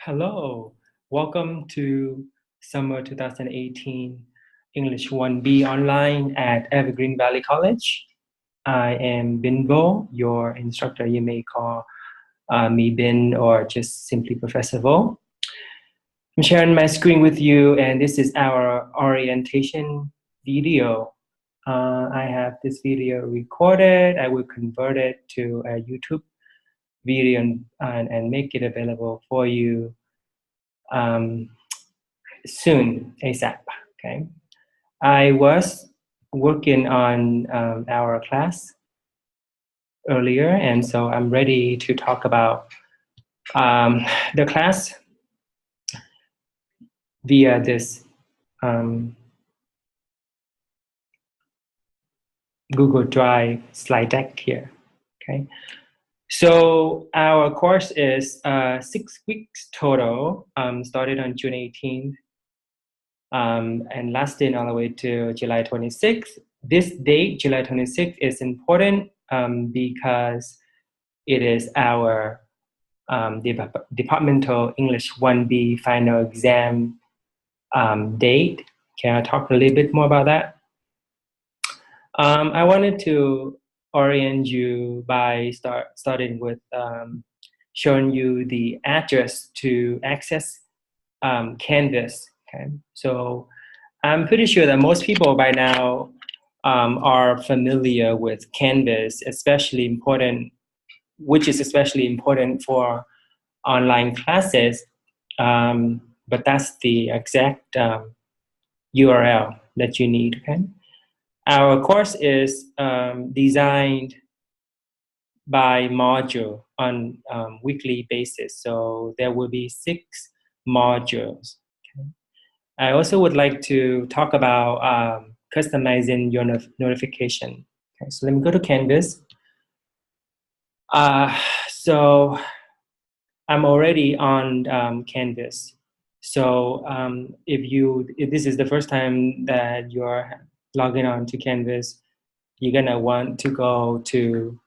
Hello, welcome to Summer 2018 English 1B online at Evergreen Valley College. I am Binbo, your instructor. You may call me Bin or just simply Professor Vo. I'm sharing my screen with you, and this is our orientation video. I have this video recorded. I will convert it to a YouTube video and make it available for you soon, ASAP. Okay. I was working on our class earlier, and so I'm ready to talk about the class via this Google Drive slide deck here. Okay. So our course is 6 weeks total, started on June 18th. And lasting all the way to July 26th. This date, July 26th, is important because it is our departmental English 1B final exam date. Can I talk a little bit more about that? I wanted to orient you by starting with showing you the address to access Canvas. Okay, so I'm pretty sure that most people by now are familiar with Canvas, which is especially important for online classes. But that's the exact URL that you need. Okay, our course is designed by module on weekly basis, so there will be 6 modules. I also would like to talk about customizing your notification. Okay, so let me go to Canvas. So I'm already on Canvas. So if this is the first time that you're logging on to Canvas, you're gonna want to go to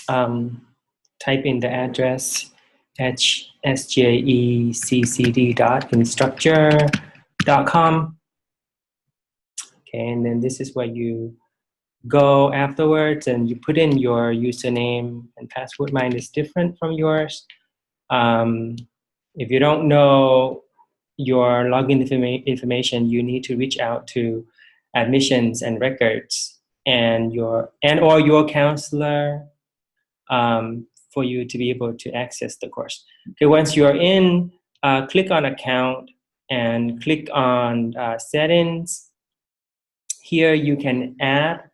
type in the address sjecccd.instructure.com. Okay, and then this is where you go afterwards, and you put in your username and password. Mine is different from yours. If you don't know your login information, you need to reach out to admissions and records and or your counselor for you to be able to access the course. Okay, once you're in, click on account and click on settings. Here you can add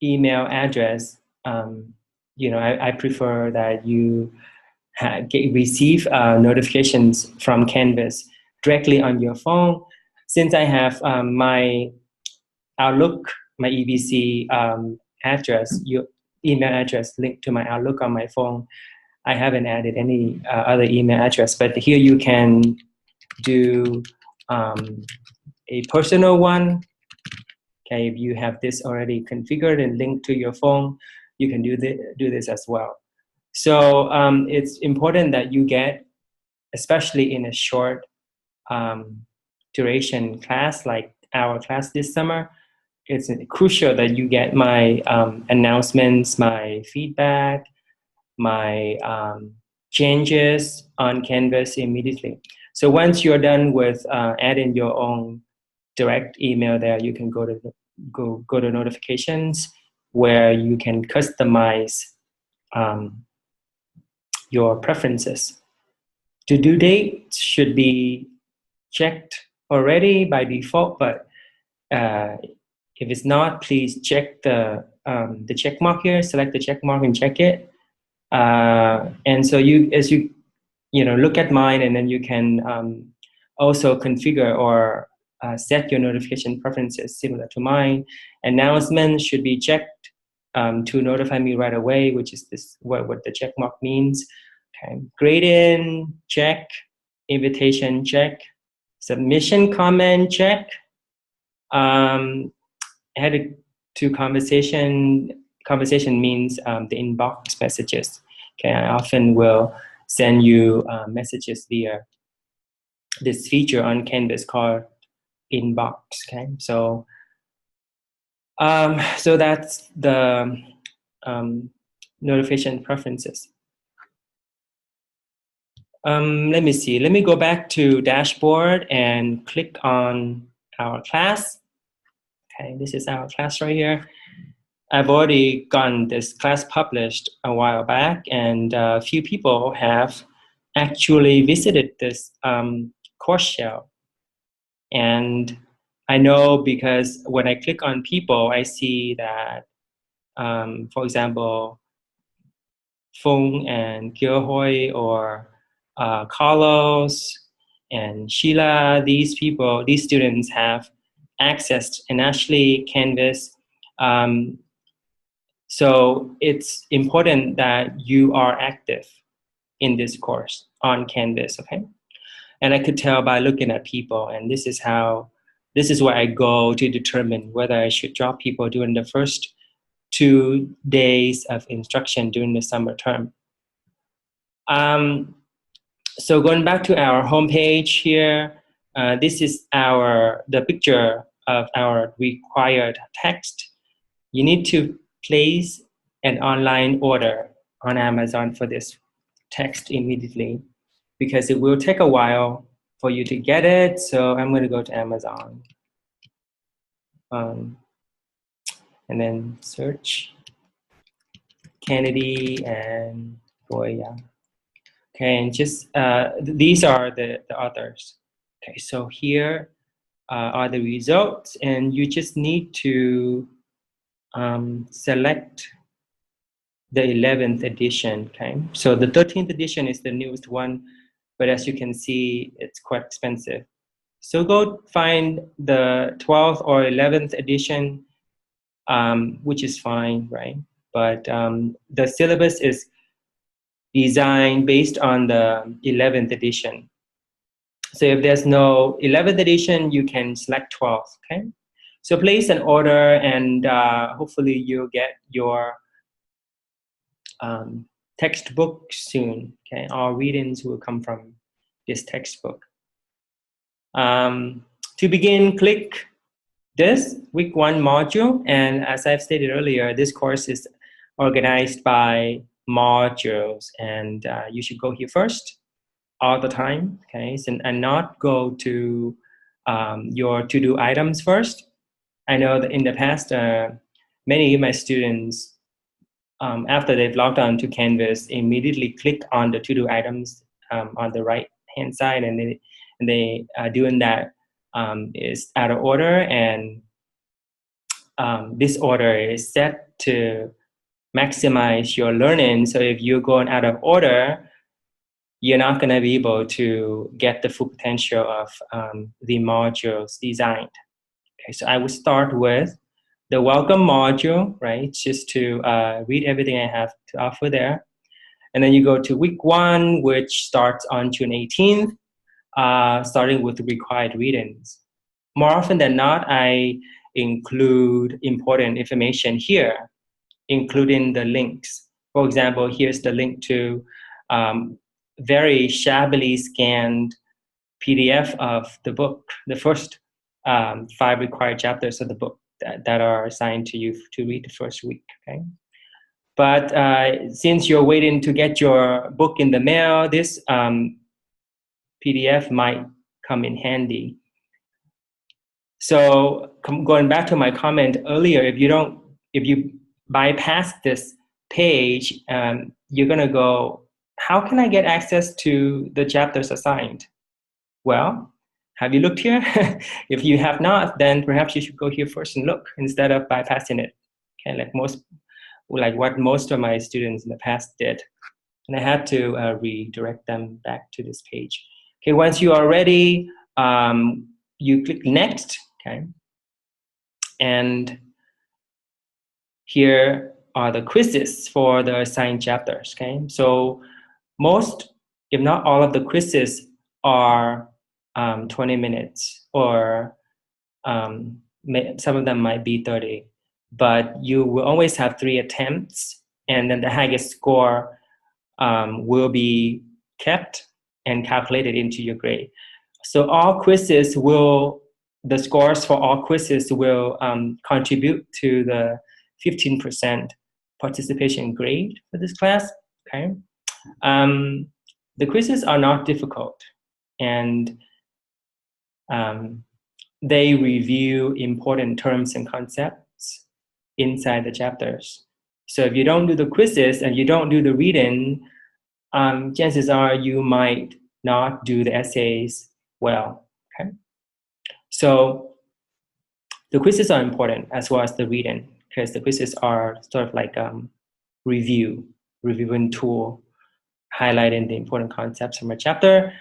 email address. I prefer that you receive notifications from Canvas directly on your phone. Since I have my Outlook, my EVC address, email address linked to my Outlook on my phone, I haven't added any other email address, but here you can do a personal one. Okay, if you have this already configured and linked to your phone, you can do this as well. So it's important that you get, especially in a short duration class like our class this summer, it's crucial that you get my announcements, my feedback, my changes on Canvas immediately. So once you're done with adding your own direct email there, you can go to notifications, where you can customize your preferences. The due date should be checked already by default, but if it's not, please check the check mark here. Select the check mark and check it. And so as you look at mine, and then you can also configure or set your notification preferences similar to mine. Announcements should be checked to notify me right away, which is what the check mark means. Okay, grading check, invitation check, submission comment check, added to conversation. Conversation means the inbox messages. Okay, I often will send you messages via this feature on Canvas called Inbox. Okay, so that's the notification preferences. Let me see. Let me go back to dashboard and click on our class. Okay, this is our class right here. I've already gotten this class published a while back, and a few people have actually visited this course shell. And I know because when I click on people, I see that, for example, Fung and Gilhoy or Carlos and Sheila, these students have accessed and actually Canvas. So it's important that you are active in this course on Canvas, okay? And I could tell by looking at people, and this is where I go to determine whether I should drop people during the first 2 days of instruction during the summer term. So going back to our homepage here, this is the picture of our required text. You need to place an online order on Amazon for this text immediately because it will take a while for you to get it. So I'm going to go to Amazon and then search Kennedy and Goya. Okay, and just these are the authors. Okay, so here are the results, and you just need to select the 11th edition. Okay, so the 13th edition is the newest one, but as you can see, it's quite expensive. So go find the 12th or 11th edition, which is fine, right? But the syllabus is designed based on the 11th edition. So if there's no 11th edition, you can select 12th, okay? So place an order and hopefully you'll get your textbook soon, okay? Our readings will come from this textbook. To begin, click this week 1 module, and as I've stated earlier, this course is organized by modules, and you should go here first all the time, okay? So, and not go to your to-do items first. I know that in the past, many of my students, after they've logged on to Canvas, immediately click on the to-do items on the right-hand side, and they doing that is out of order, and this order is set to maximize your learning. So if you're going out of order, you're not going to be able to get the full potential of the modules designed. Okay, so I will start with the welcome module, right? Just to read everything I have to offer there. And then you go to week 1, which starts on June 18th, starting with the required readings. More often than not, I include important information here, including the links. For example, here's the link to very shabbily scanned PDF of the book, the first 5 required chapters of the book that are assigned to you to read the first week, okay? But since you're waiting to get your book in the mail, this PDF might come in handy. So going back to my comment earlier, if you bypass this page, you're gonna go, how can I get access to the chapters assigned? Well, have you looked here? If you have not, then perhaps you should go here first and look instead of bypassing it. Okay, like what most of my students in the past did. And I had to redirect them back to this page. Okay, once you are ready, you click next, okay? And here are the quizzes for the assigned chapters, okay? So most, if not all of the quizzes are 20 minutes, or some of them might be 30, but you will always have 3 attempts, and then the highest score will be kept and calculated into your grade. So all quizzes will, the scores for all quizzes will contribute to the 15% participation grade for this class, okay? The quizzes are not difficult, and they review important terms and concepts inside the chapters. So if you don't do the quizzes and you don't do the reading, chances are you might not do the essays well, okay? So the quizzes are important as well as the reading, because the quizzes are sort of like reviewing tool, highlighting the important concepts from a chapter.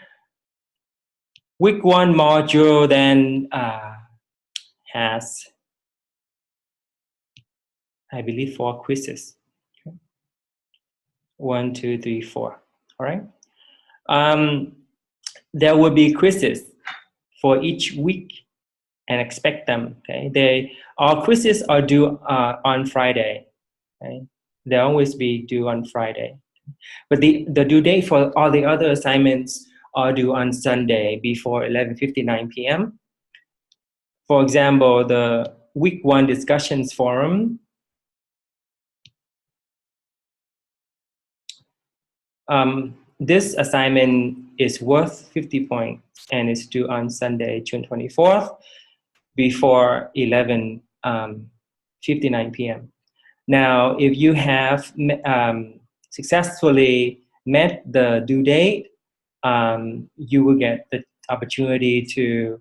Week 1 module then has, I believe, 4 quizzes. Okay. 1, 2, 3, 4. All right. There will be quizzes for each week, and expect them. Okay. All quizzes are due on Friday. Okay. They always be due on Friday. But the due date for all the other assignments are due on Sunday before 11:59 p.m. For example, the week 1 discussions forum, this assignment is worth 50 points and is due on Sunday, June 24th before 11:59 p.m. Now, if you have successfully met the due date, you will get the opportunity to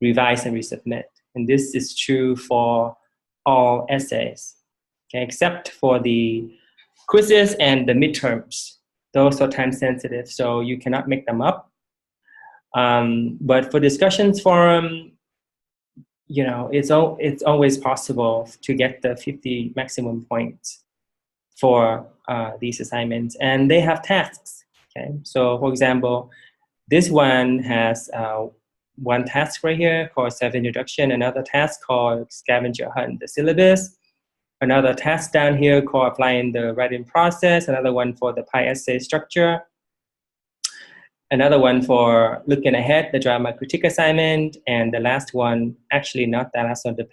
revise and resubmit. And this is true for all essays, okay, except for the quizzes and the midterms. Those are time sensitive, so you cannot make them up. But for discussions forum, you know, it's always possible to get the 50 maximum points for these assignments, and they have tasks. Okay, so for example, this one has one task right here called self-introduction, another task called scavenger hunt the syllabus, another task down here called applying the writing process, another one for the PI essay structure, another one for looking ahead, the drama critique assignment, and the last one, actually not the last one, the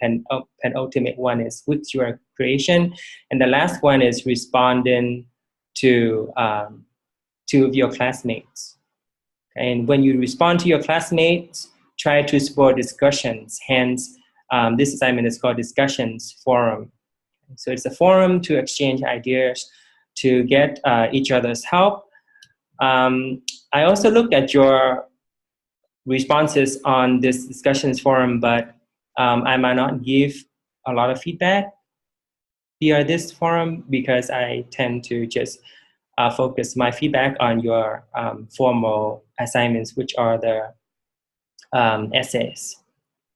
penultimate one is with your creation, and the last one is responding to two of your classmates. And when you respond to your classmates, try to support discussions. Hence, this assignment is called Discussions Forum. So it's a forum to exchange ideas, to get each other's help. I also looked at your responses on this discussions forum, but I might not give a lot of feedback via this forum because I tend to just focus my feedback on your formal assignments, which are the essays.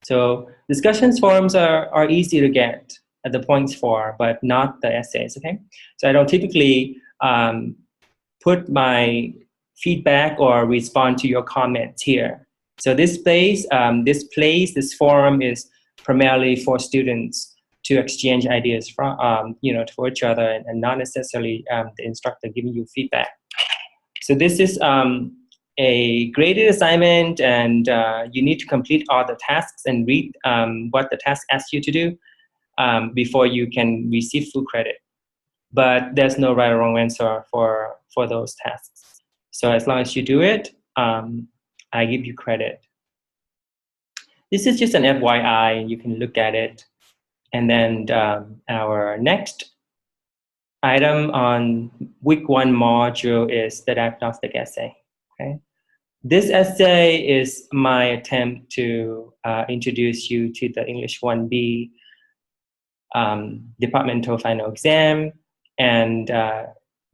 So discussions forums are easy to get at the points for, but not the essays, okay? So I don't typically put my feedback or respond to your comments here. So this forum is primarily for students to exchange ideas from, for each other, and not necessarily the instructor giving you feedback. So this is a graded assignment, and you need to complete all the tasks and read what the task asks you to do before you can receive full credit. But there's no right or wrong answer for those tasks. So as long as you do it, I give you credit. This is just an FYI, you can look at it. And then our next item on week 1 module is the diagnostic essay. Okay, this essay is my attempt to introduce you to the English 1B departmental final exam, and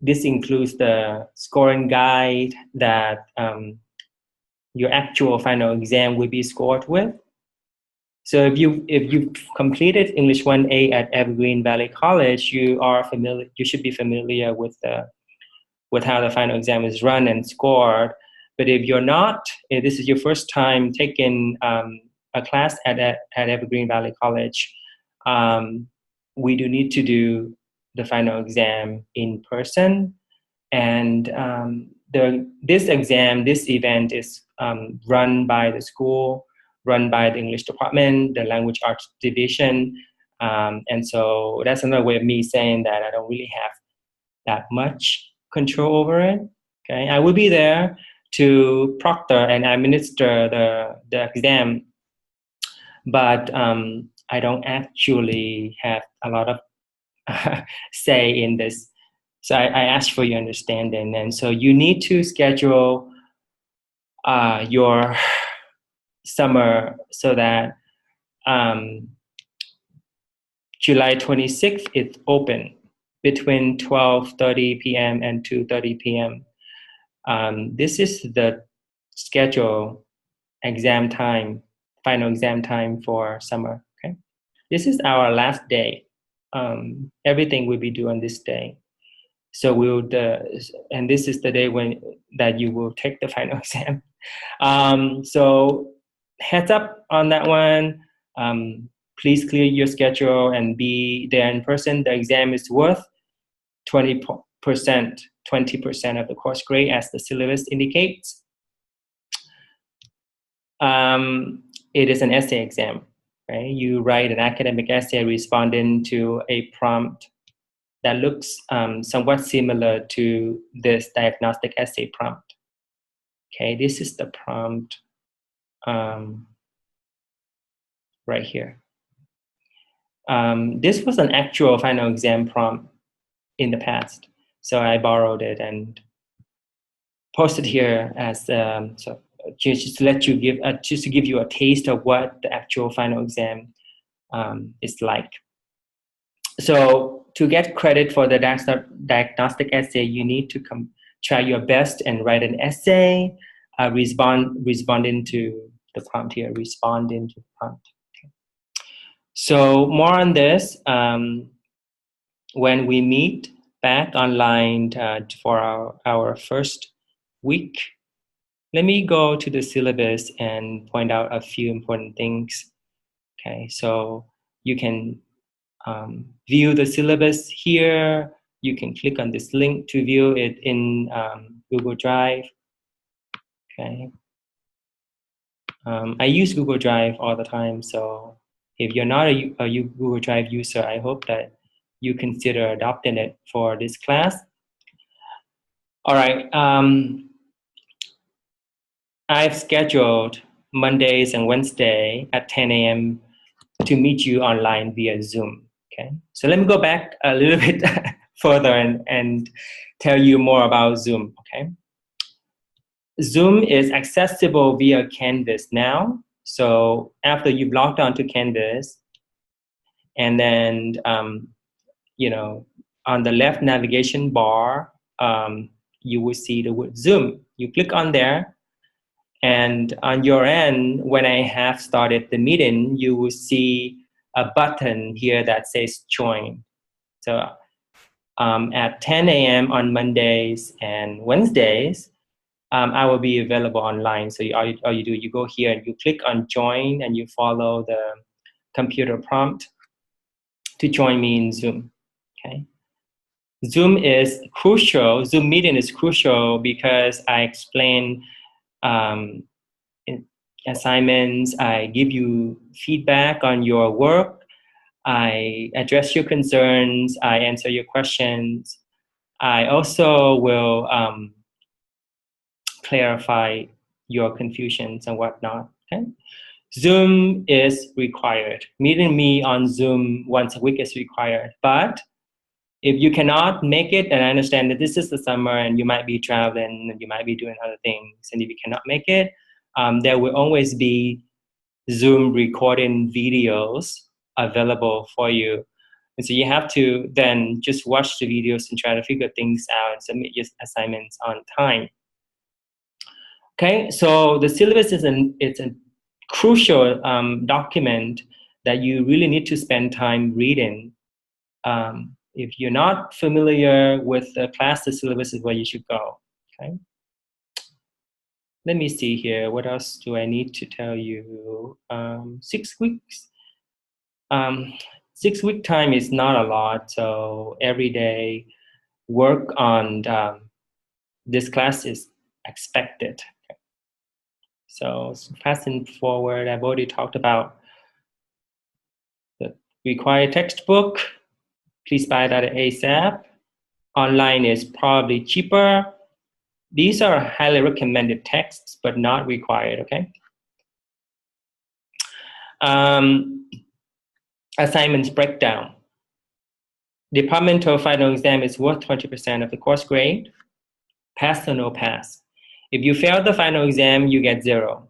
this includes the scoring guide that your actual final exam will be scored with. So if you've completed English 1A at Evergreen Valley College, you should be familiar with how the final exam is run and scored. But if you're not, if this is your first time taking a class at Evergreen Valley College, we do need to do the final exam in person, and this event is run by the school, run by the English department, the language arts division. And so that's another way of me saying that I don't really have that much control over it. Okay, I will be there to proctor and administer the exam, but I don't actually have a lot of say in this. So I ask for your understanding. And so you need to schedule your summer so that July 26th is open between 12:30 p.m. and 2:30 p.m. This is the schedule exam time, final exam time for summer. Okay, this is our last day. Everything will be due on this day. So and this is the day that you will take the final exam. So heads up on that one. Please clear your schedule and be there in person. The exam is worth 20% of the course grade, as the syllabus indicates. It is an essay exam, right? You write an academic essay responding to a prompt that looks somewhat similar to this diagnostic essay prompt. Okay, this is the prompt right here. This was an actual final exam prompt in the past, so I borrowed it and posted here as so just to let you just to give you a taste of what the actual final exam is like. So to get credit for the diagnostic essay, you need to try your best and write an essay responding to the prompt here, responding to the prompt. Okay. So more on this when we meet back online for our first week. Let me go to the syllabus and point out a few important things. Okay, so you can view the syllabus here. You can click on this link to view it in Google Drive. Okay. I use Google Drive all the time, so if you're not a Google Drive user, I hope that you consider adopting it for this class. All right. I've scheduled Mondays and Wednesday at 10 a.m. to meet you online via Zoom. Okay, so let me go back a little bit further and tell you more about Zoom. Okay, Zoom is accessible via Canvas now. So after you've logged on to Canvas, and then you know, on the left navigation bar, you will see the word Zoom. You click on there. And on your end, when I have started the meeting, you will see a button here that says join. So at 10 a.m. on Mondays and Wednesdays, I will be available online. So all you do, you go here and you click on join and you follow the computer prompt to join me in Zoom. Okay. Zoom is crucial. Zoom meeting is crucial because I explain in assignments, I give you feedback on your work, I address your concerns, I answer your questions. I also will clarify your confusions and whatnot. Okay? Zoom is required. Meeting me on Zoom once a week is required. But if you cannot make it, and I understand that this is the summer and you might be traveling and you might be doing other things, and if you cannot make it, there will always be Zoom recording videos available for you. And so you have to then just watch the videos and try to figure things out and submit your assignments on time. Okay, so the syllabus it's a crucial document that you really need to spend time reading. If you're not familiar with the class, the syllabus is where you should go. Okay. Let me see here. What else do I need to tell you? 6 weeks. 6 week time is not a lot. So every day work on this class is expected. Okay. So passing forward, I've already talked about the required textbook. Please buy that ASAP. Online is probably cheaper. These are highly recommended texts, but not required, okay? Assignments breakdown. Departmental final exam is worth 20% of the course grade. Pass or no pass. If you fail the final exam, you get 0.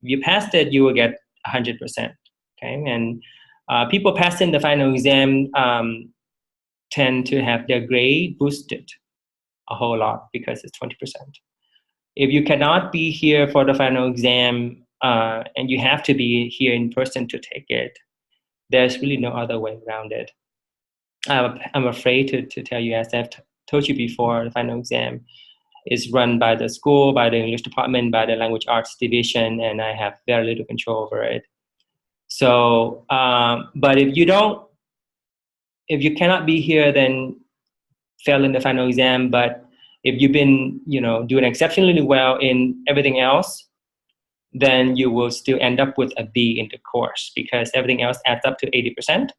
If you passed it, you will get 100%. Okay, and people passing the final exam tend to have their grade boosted a whole lot because it's 20%. If you cannot be here for the final exam and you have to be here in person to take it, there's really no other way around it. I'm afraid to tell you, as I've told you before, the final exam is run by the school, by the English department, by the language arts division, and I have very little control over it. So, but if you cannot be here, then fail in the final exam. But if you've been, doing exceptionally well in everything else, then you will still end up with a B in the course because everything else adds up to 80%.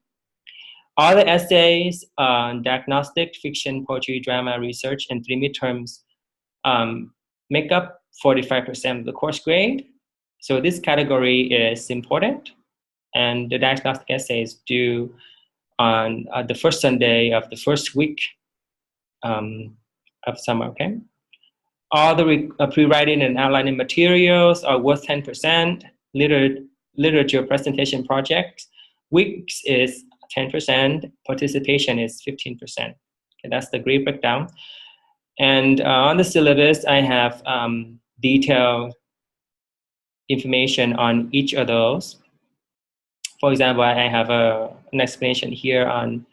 All the essays, diagnostic, fiction, poetry, drama, research, and 3 midterms make up 45% of the course grade. So this category is important. And the diagnostic essays due on the first Sunday of the first week of summer, okay? All the pre-writing and outlining materials are worth 10%. Literature presentation projects, weeks is 10%, participation is 15%. Okay, that's the grade breakdown. And on the syllabus, I have detailed information on each of those. For example, I have an explanation here on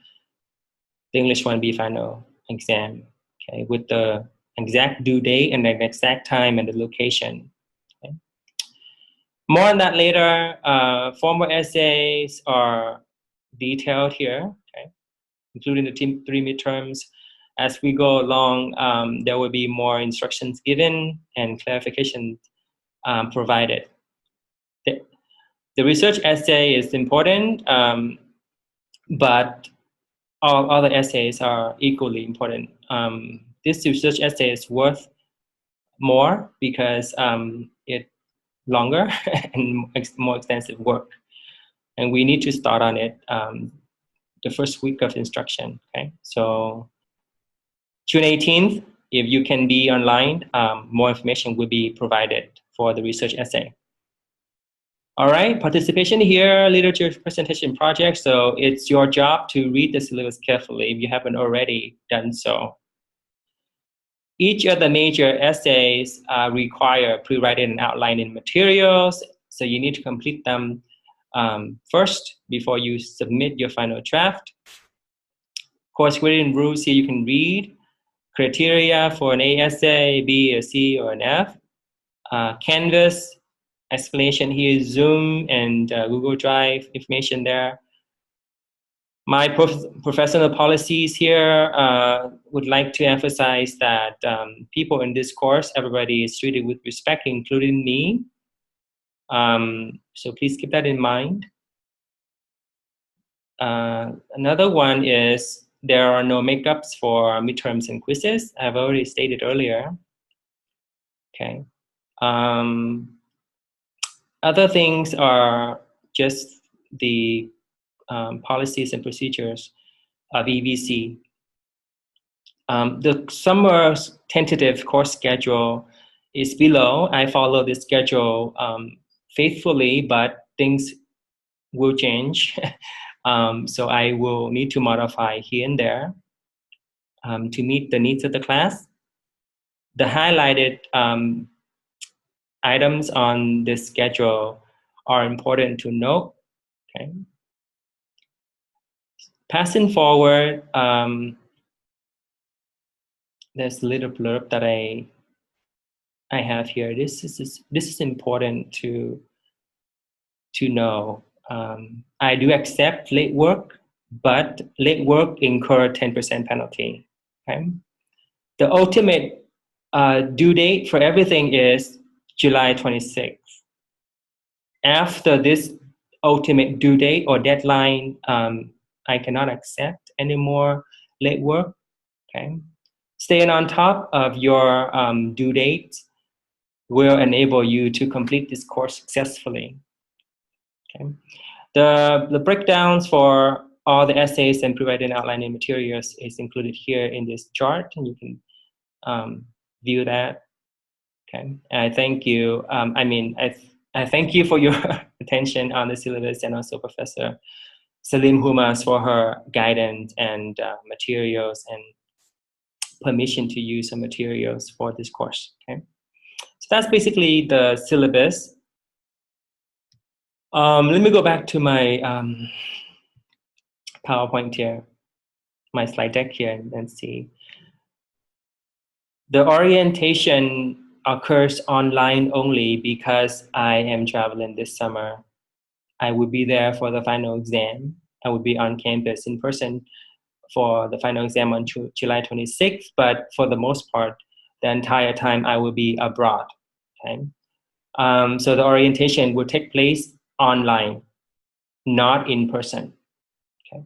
the English 1B final exam, okay, with the exact due date and the exact time and the location. Okay. More on that later. Formal essays are detailed here, okay, including the 3 midterms. As we go along, there will be more instructions given and clarification provided. The research essay is important, but all other essays are equally important. This research essay is worth more because it's longer and more extensive work. And we need to start on it the first week of instruction, okay? So June 18th, if you can be online, more information will be provided for the research essay. All right, participation here, literature presentation project. So it's your job to read the syllabus carefully if you haven't already done so. Each of the major essays require pre-writing and outlining materials. So you need to complete them first before you submit your final draft. Course grading rules here you can read. Criteria for an A essay, B, a C, or an F. Canvas. Explanation here is Zoom and Google Drive information there. My professional policies here would like to emphasize that people in this course, everybody is treated with respect, including me. So please keep that in mind. Another one is there are no makeups for midterms and quizzes. I've already stated earlier. Okay. Other things are just the policies and procedures of EVC. The summer tentative course schedule is below. I follow the schedule faithfully, but things will change. So I will need to modify here and there to meet the needs of the class. The highlighted items on this schedule are important to note. Okay. Passing forward, there's a little blurb that I have here. This is important to know. I do accept late work, but late work incur 10% penalty. Okay. The ultimate Due date for everything is July 26th. After this ultimate due date or deadline, I cannot accept any more late work. Okay, staying on top of your due date will enable you to complete this course successfully. Okay, the breakdowns for all the essays and provided outlining materials is included here in this chart, and you can view that. Okay, I thank you. I thank you for your attention on the syllabus, and also Professor Salim Humas for her guidance and materials and permission to use the materials for this course. Okay, so that's basically the syllabus. Let me go back to my PowerPoint here, my slide deck here, and see. The orientation occurs online only because I am traveling this summer. I will be there for the final exam. I will be on campus in person for the final exam on July 26th, but for the most part, the entire time I will be abroad. Okay? So the orientation will take place online, not in person. Okay?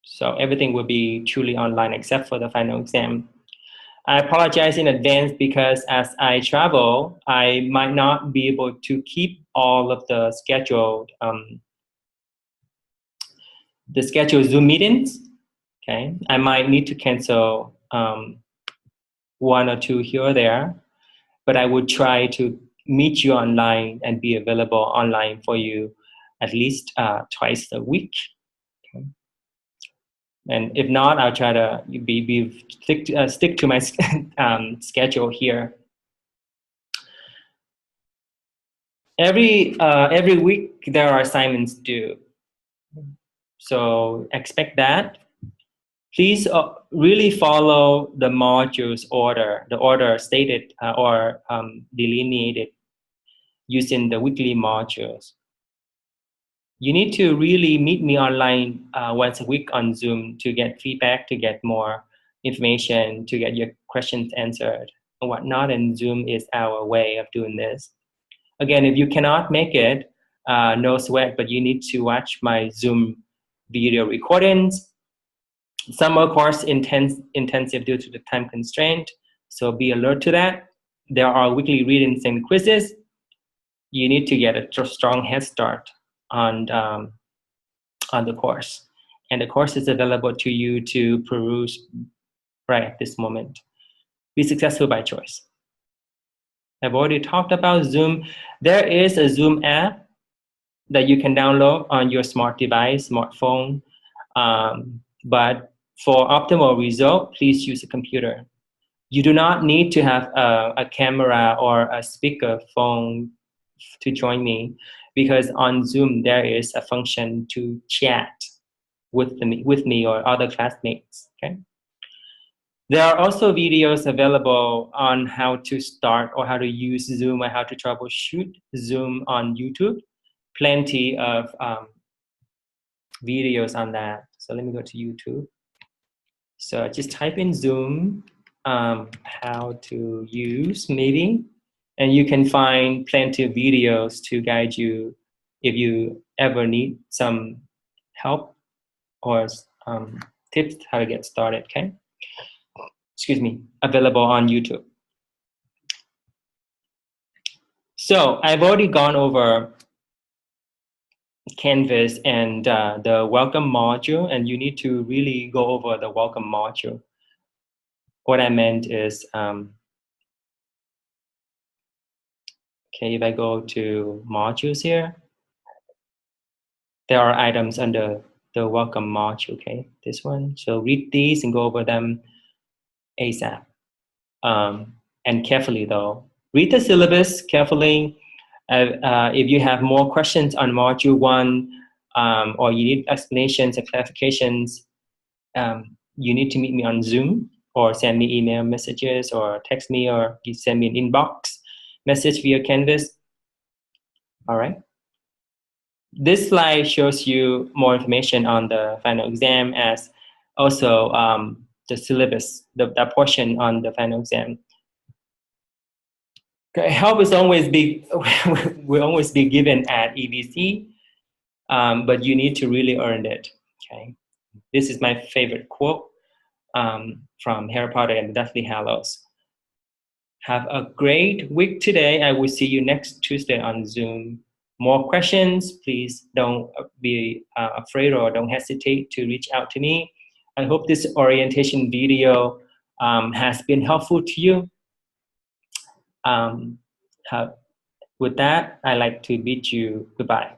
So everything will be truly online except for the final exam. I apologize in advance because as I travel, I might not be able to keep all of the scheduled Zoom meetings. Okay, I might need to cancel one or two here or there, but I would try to meet you online and be available online for you at least twice a week. Okay. And if not, I'll try to stick to my schedule here. Every week there are assignments due, so expect that. Please really follow the modules order, the order stated or delineated using the weekly modules. You need to really meet me online once a week on Zoom to get feedback, to get more information, to get your questions answered and whatnot. And Zoom is our way of doing this. Again, if you cannot make it, no sweat, but you need to watch my Zoom video recordings. Some are course intensive due to the time constraint, so be alert to that. There are weekly readings and quizzes. You need to get a strong head start on the course, and the course is available to you to peruse right at this moment. Be successful by choice. I've already talked about Zoom. There is a Zoom app that you can download on your smart device, smartphone, but for optimal result, please use a computer. You do not need to have a camera or a speaker phone to join me, because on Zoom there is a function to chat with me or other classmates. Okay. There are also videos available on how to start or how to use Zoom or how to troubleshoot Zoom on YouTube. Plenty of videos on that. So let me go to YouTube. So just type in Zoom, how to use maybe, and you can find plenty of videos to guide you if you ever need some help or tips how to get started. Okay. Excuse me, available on YouTube. So I've already gone over Canvas and the welcome module, and you need to really go over the welcome module. What I meant is, okay, if I go to modules here, there are items under the welcome module, okay, this one. So read these and go over them ASAP. And carefully though. Read the syllabus carefully. If you have more questions on module 1, or you need explanations or clarifications, you need to meet me on Zoom or send me email messages or text me, or you send me an inbox message via Canvas. All right. This slide shows you more information on the final exam, as also the syllabus, that portion on the final exam. Help is always be will always be given at EVC, but you need to really earn it. Okay, this is my favorite quote from Harry Potter and the Deathly Hallows. Have a great week today. I will see you next Tuesday on Zoom. More questions, please don't be afraid or don't hesitate to reach out to me. I hope this orientation video has been helpful to you. With that, I'd like to bid you goodbye.